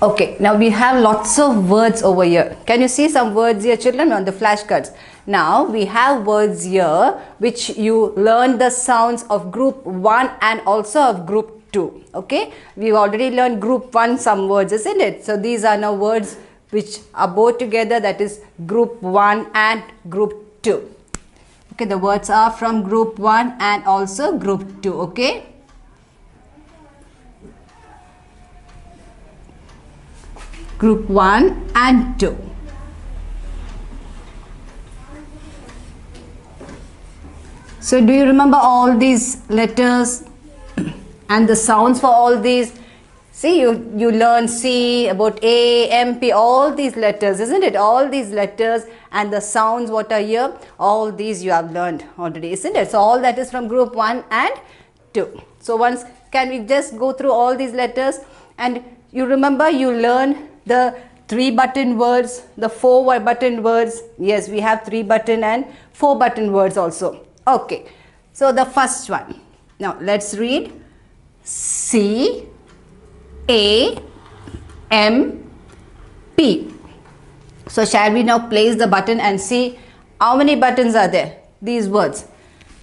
Okay, now we have lots of words over here. Can you see some words here, children, on the flashcards? Now we have words here which you learn the sounds of group 1 and also of group 2. Okay, we already learned group 1 some words, isn't it? So these are now words which are both together, that is group 1 and group 2. Okay, the words are from group 1 and also group 2. Okay. Group 1 and 2. So do you remember all these letters and the sounds for all these? See, you learn C, about A, M, P, all these letters, isn't it? All these letters and the sounds what are here, all these you have learned already, isn't it? So all that is from group 1 and 2. So once, can we just go through all these letters? And you remember, you learn the 3-button words, the 4-button words. Yes, we have 3-button and 4-button words also. Okay, so the first one. Now let's read C, A, M, P. So shall we now place the button and see how many buttons are there? These words.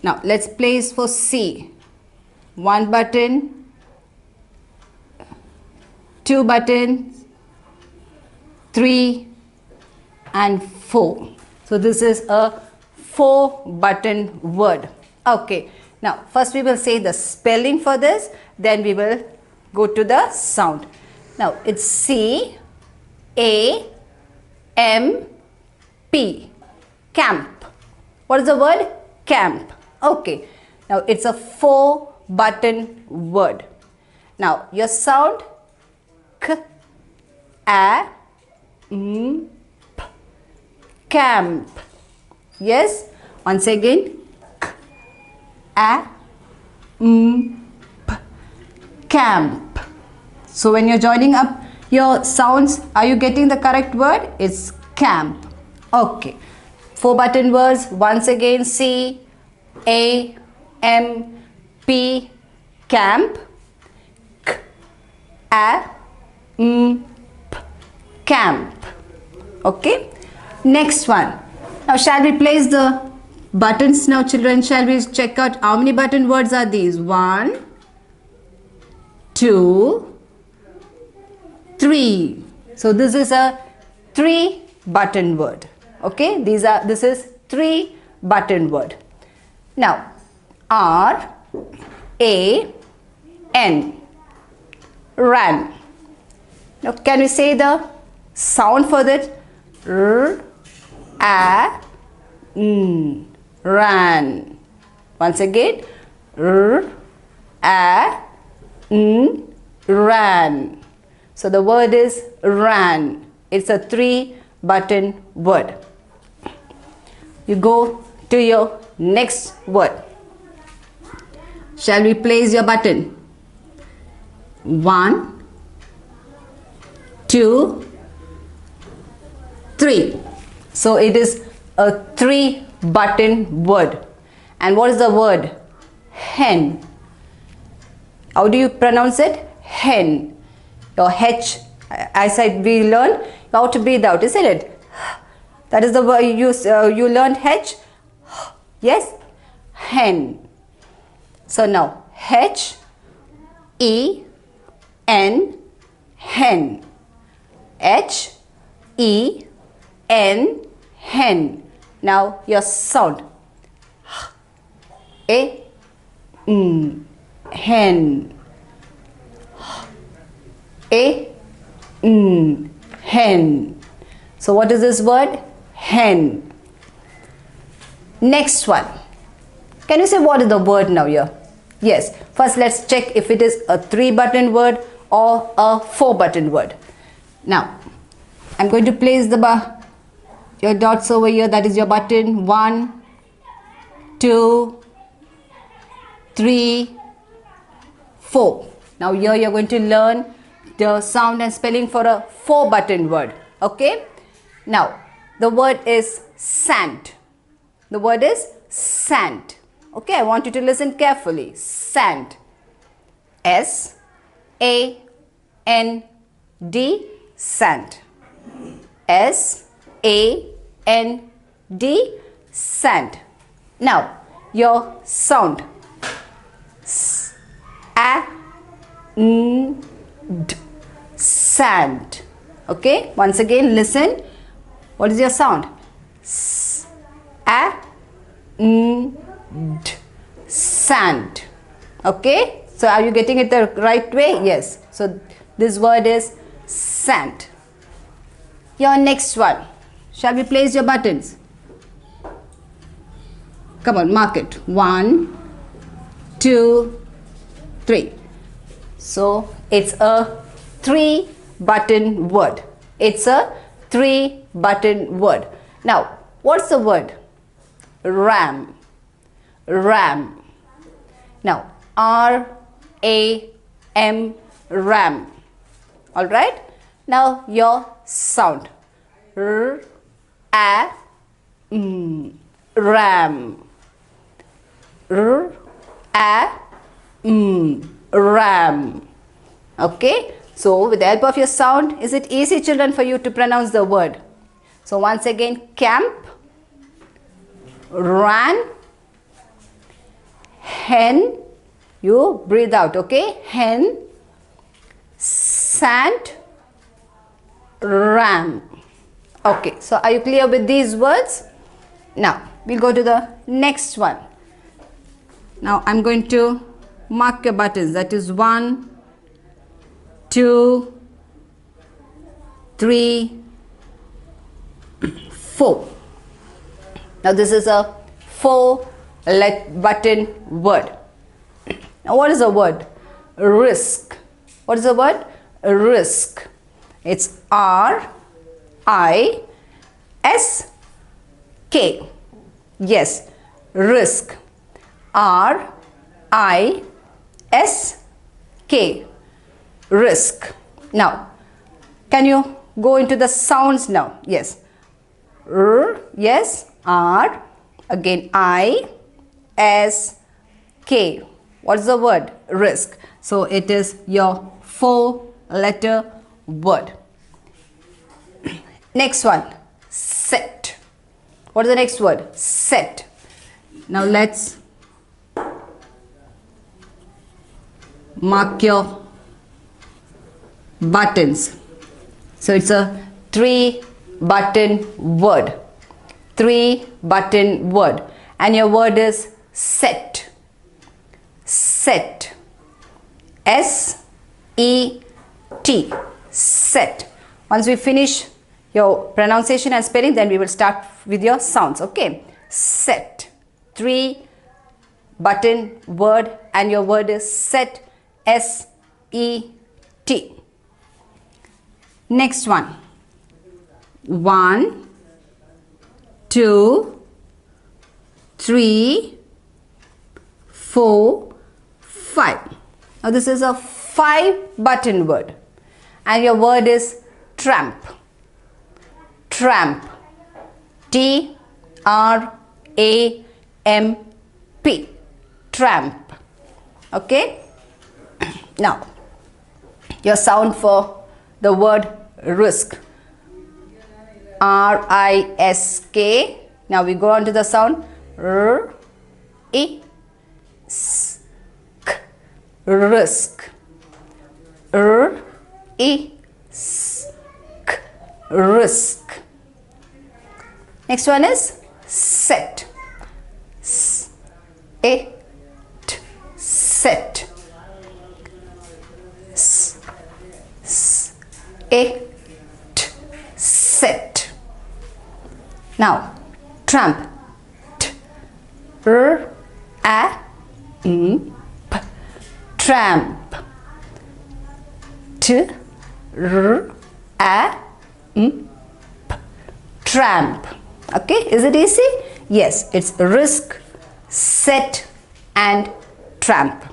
Now let's place for C. 1 button, 2 buttons, 3 and 4. So this is a 4-button word. Okay, now first we will say the spelling for this, then we will go to the sound. Now it's C, A, M, P. Camp. What is the word? Camp. Okay, now it's a 4-button word. Now your sound K, A, M, P. Camp. Yes, once again K, A, M, P. Camp. So when you're joining up your sounds, are you getting the correct word? It's camp. Okay, 4-button words. Once again, C, A, M, P. Camp. K, A, M, P. Camp. Okay, next one. Now shall we place the buttons now, children? Shall we check out how many button words are these? 1, 2, 3. So this is a 3-button word. Okay, this is 3-button word. Now R, A, N. Ran. Now can we say the sound for that? R, A, N. Ran. Once again, R, A, N. Ran. So the word is ran. It's a 3-button word. You go to your next word. Shall we place your button? 1, 2, 3. So it is a 3-button word. And what is the word? Hen. How do you pronounce it? Hen. Your H, as we learned, how to breathe out, isn't it? That is the word you learned H. Yes, hen. So now H, E, N, hen. H, E, N, hen. Now your sound. A, N, hen. A, N, hen. So what is this word? Hen. Next one. Can you say what is the word now here? Yes. First let's check if it is a 3-button word or a 4-button word. Now I'm going to place your dots over here. That is your button. 1, 2, 3, 4. Now here you're going to learn the sound and spelling for a 4-button word. Okay. Now the word is sand. The word is sand. Okay, I want you to listen carefully. Sand. S-A-N-D. D, sand. S-A-N-D, sand. Now, your sound. S-A-N-D, sand. Okay, once again listen. What is your sound? S-A-N-D, sand. Okay, so are you getting it the right way? Yes. So this word is sand. Your next one. Shall we place your buttons? Come on, mark it. 1, 2, 3. So it's a 3-button word. It's a 3-button word. Now, what's the word? Ram. Ram. Now, R-A-M, ram. Alright? Now, your sound. R-A-M, ram. R-A-M, ram. Okay? So, with the help of your sound, is it easy, children, for you to pronounce the word? So, once again, camp, ran, hen, you breathe out, okay? Hen, sand, ram. Okay, so are you clear with these words? Now, we'll go to the next one. Now, I'm going to mark your buttons. That is 1, 2, 3, 4. Now, this is a 4-button word. Now, what is the word? Risk. What is the word? Risk. It's R-I-S-K. Yes, risk. R-I-S-K. Risk. Now, can you go into the sounds now? Yes. R, yes. R. Again, I-S-K. What's the word? Risk. So, it is your 4-letter word. Next one. Set. What is the next word? Set. Now, let's mark your buttons. So, it's a 3-button word. 3-button word. And your word is set. Set. S-E-T. Set. Once we finish your pronunciation and spelling, then we will start with your sounds. Okay. Set. 3-button word, and your word is set. S-E-T. Next one. 1, 2, 3, 4, 5. Now this is a 5-button word, and your word is tramp. Tramp. T-R-A-M-P. Tramp. Okay. Now, your sound for the word risk. R-I-S-K. Now we go on to the sound R-I-S-K. Risk. R-I-S-K. Risk. Next one is set. S-A-T. Set. S-A-T. Set. Now, tramp. T-R-A-M-P. Tramp. T-R-A-M-P. Tramp. Okay, is it easy? Yes, it's risk, set, and tramp.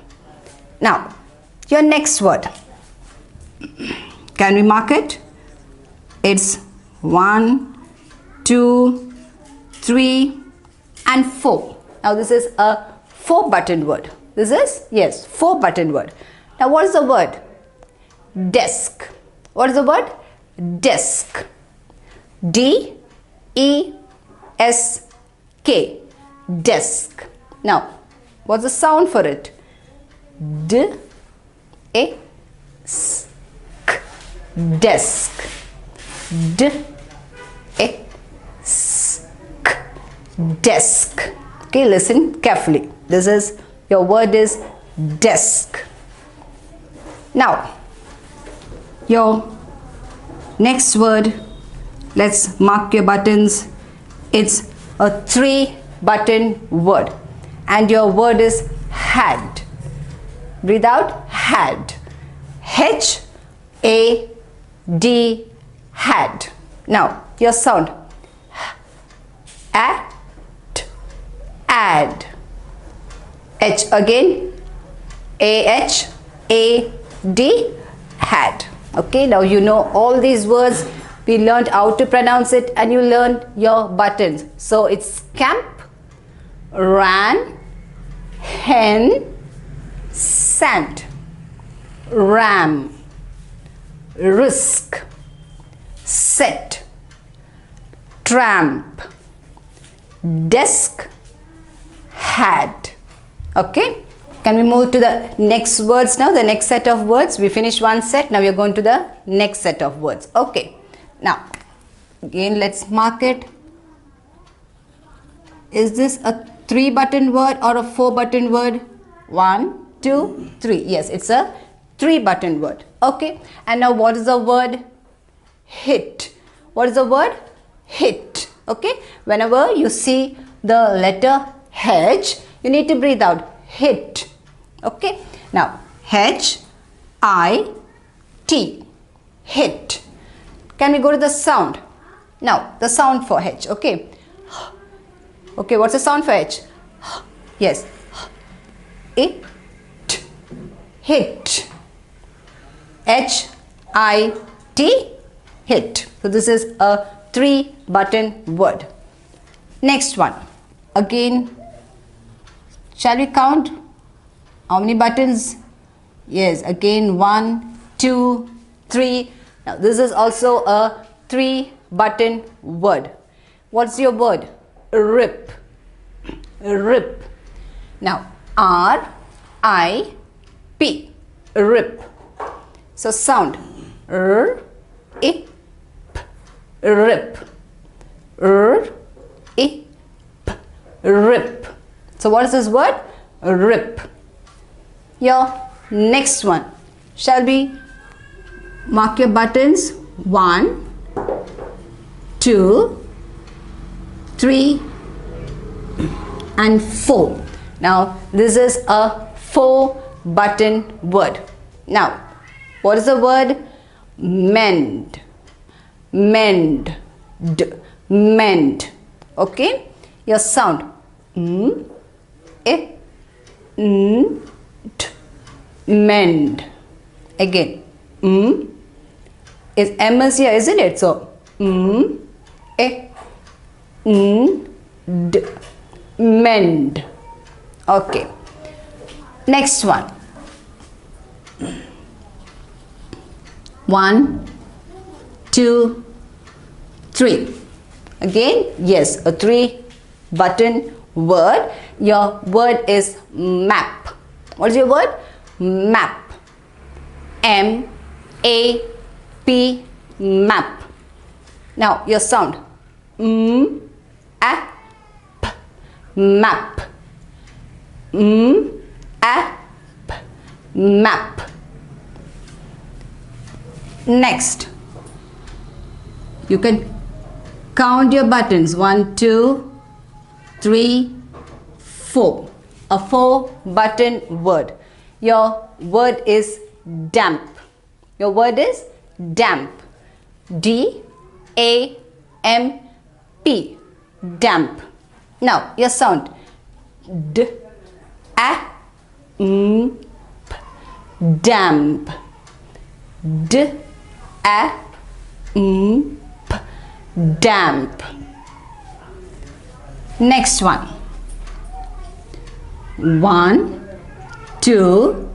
Now, your next word. Can we mark it? It's 1, 2, 3, and 4. Now, this is a 4-button word. This is, yes, 4-button word. Now, what is the word? Desk. What is the word? Desk. D-E-S-K. Desk. Now, what's the sound for it? D-E-S-K. Desk. D-E-S-K. Desk. Okay, listen carefully. This is, your word is desk. Now, your next word, let's mark your buttons. It's a 3-button word. And your word is had. Breathe out, had. H-A-D, had. Now, your sound. At, add. H again. A-H-A-D, had. Okay, now you know all these words. We learned how to pronounce it and you learned your buttons. So it's camp, ran, hen, sand, ram, risk, set, tramp, desk, had. Okay, can we move to the next words now? The next set of words. We finished one set. Now we are going to the next set of words. Okay, now again let's mark it. Is this a 3-button word or a 4-button word? 1, 2, 3. Yes, it's a 3-button word. Okay, and now what is the word? Hit. What is the word? Hit. Okay, whenever you see the letter H, you need to breathe out. Hit. Okay, now H-I-T. Hit. Can we go to the sound? Now, the sound for H. Okay. Okay, what's the sound for H? Yes. It. Hit. H-I-T. Hit. So this is a 3-button word. Next one. Again, shall we count how many buttons? Yes, again 1, 2, 3. Now this is also a 3-button word. What's your word? Rip. Rip. Now R-I-P. Rip. So sound. R-I-P. Rip. R-I-P. Rip. So what is this word? Rip. Your next one. Shall we mark your buttons? 1, 2, 3 and 4. Now this is a 4-button word. Now what is the word? Mend. Mend. Mend. Okay, your sound. Mend. Again, is M is here, isn't it? So mend. Okay, next one. 1, 2, 3. Again, yes, a 3-button word. Your word is map. What is your word? Map. M-A-P. Map. Now your sound. A-P. Map. A-P. Map. Next, you can count your buttons. 1, 2, 3, 4. A 4-button word. Your word is damp. Your word is damp. D-A-M-P. Damp. Now your sound. D-A-M-P. Damp. D-A-M-P. Damp. Next one. 1, 2,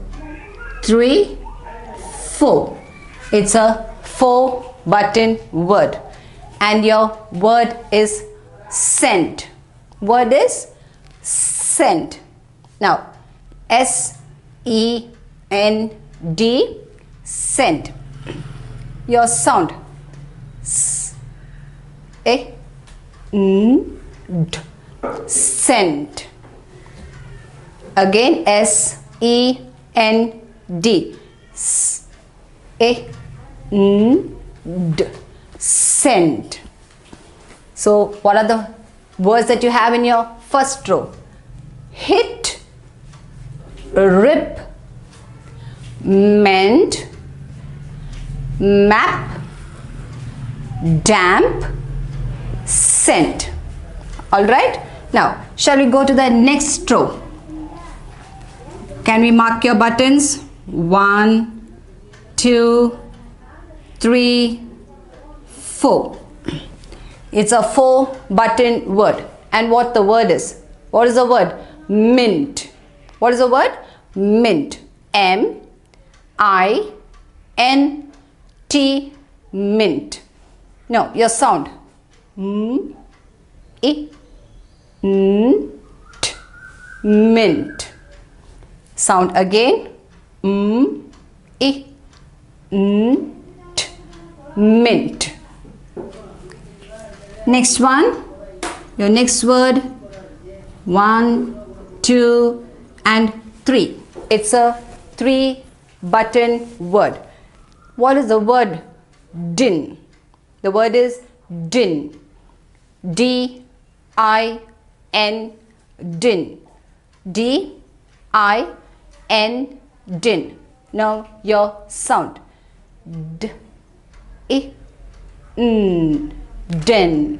3, 4. It's a 4-button word, and your word is scent. Word is scent. Now, S-E-N-D, scent. Your sound, S-E-N-D, scent. Again, S-E-N-D, S-E-N-D, scent. So, what are the words that you have in your first row? Hit, rip, mend, map, damp, scent. Alright, now shall we go to the next row? Can we mark your buttons? 1, 2, 3, 4. It's a 4-button word. And what the word is? What is the word? Mint. What is the word? Mint. M-I-N-T, mint. Now, your sound. M-I-N-T, mint. Sound again. M-I-N-T, mint. Next one. Your next word. 1, 2, and 3. It's a 3-button word. What is the word? Din. The word is din. D-I-N, din. D-I-N, din. Now your sound. D-I-N, den.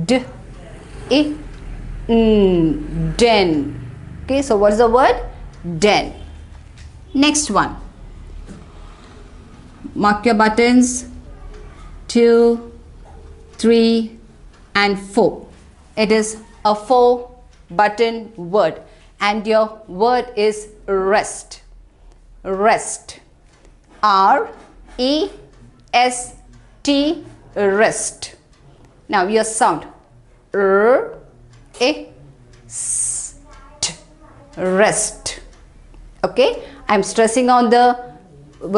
D-I-N, den. Okay, so what is the word? Den. Next one. Mark your buttons. 2, 3, and 4. It is a 4-button word, and your word is rest. Rest. R-E-S-T, rest. Now your sound. R-E-S-T, rest. Okay, I am stressing on the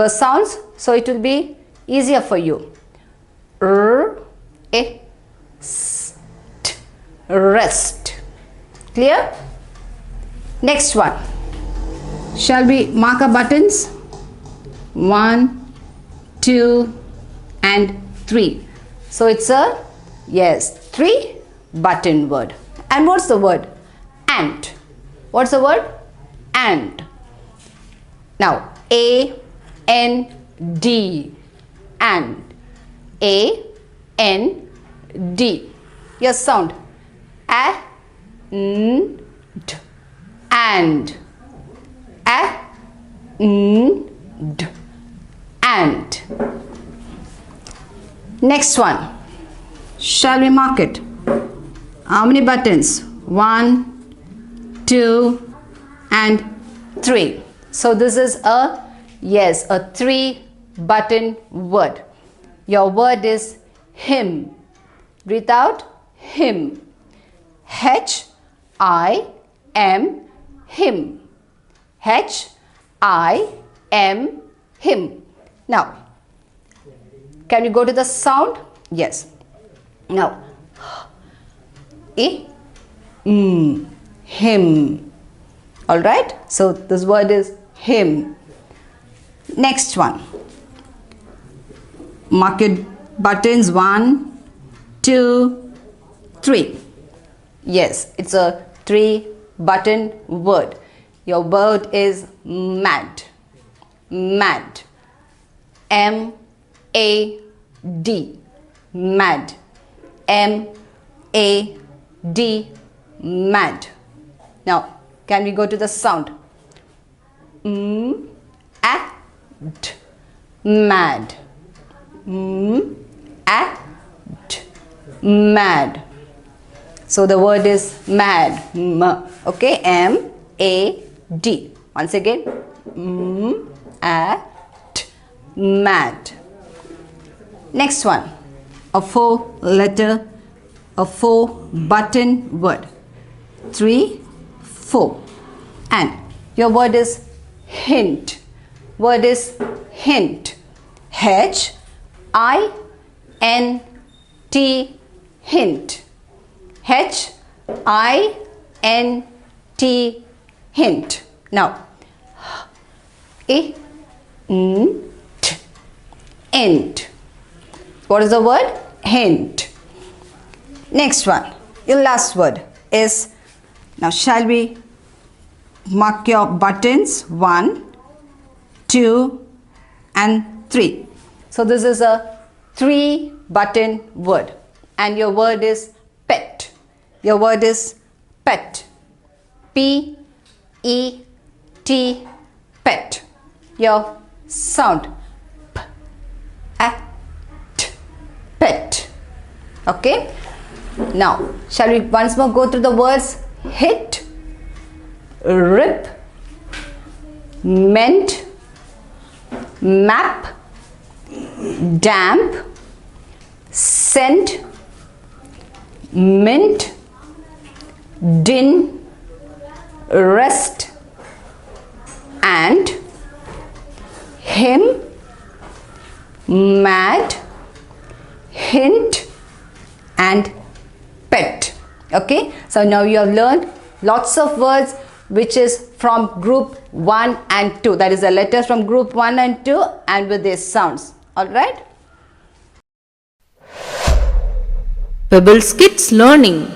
sounds so it will be easier for you. R-E-S-T, rest. Clear? Next one. Shall we mark our buttons? 1, 2, and 3. So it's a, yes, 3-button word. And what's the word? Ant. What's the word? Ant. Now, A-N-D, ant. A-N-D. Your sound. A-N-D, and. A-N-D, ant. Next one. Shall we mark it? How many buttons? 1, 2, and 3. So this is a, yes, a 3-button word. Your word is hymn. Breathe out. Hymn. H-I-M, hymn. H-I-M, hymn. Now, can you go to the sound? Yes. Now, hymn. Alright? So, this word is hymn. Next one. Mark your buttons. 1, 2, 3. Yes, it's a 3-button word. Your word is mad. Mad. M-A-D. Mad. M-A-D. Mad. Now, can we go to the sound? M-A-D. Mad. M-A-D. Mad. So the word is mad. Okay, M-A-D. Once again, M-A-D. Mad. Next one, a 4-letter, a 4-button word. 3, 4. And your word is hint. Word is hint. H-I-N-T, hint. H-I-N-T, hint. Now, int. What is the word? Hint. Next one, your last word is, now shall we mark your buttons? 1, 2 and 3. So this is a 3-button word and your word is pet. Your word is pet. P-E-T, pet. Your sound P-A-T, pet. Okay. Now shall we once more go through the words? Hit, rip, meant, map, damp, scent, mint, din, rest, and him, mad, hint, and pet. Okay, so now you have learned lots of words which is from group 1 and 2. That is the letters from group 1 and 2 and with their sounds. Alright. Pebbles Kids Learning.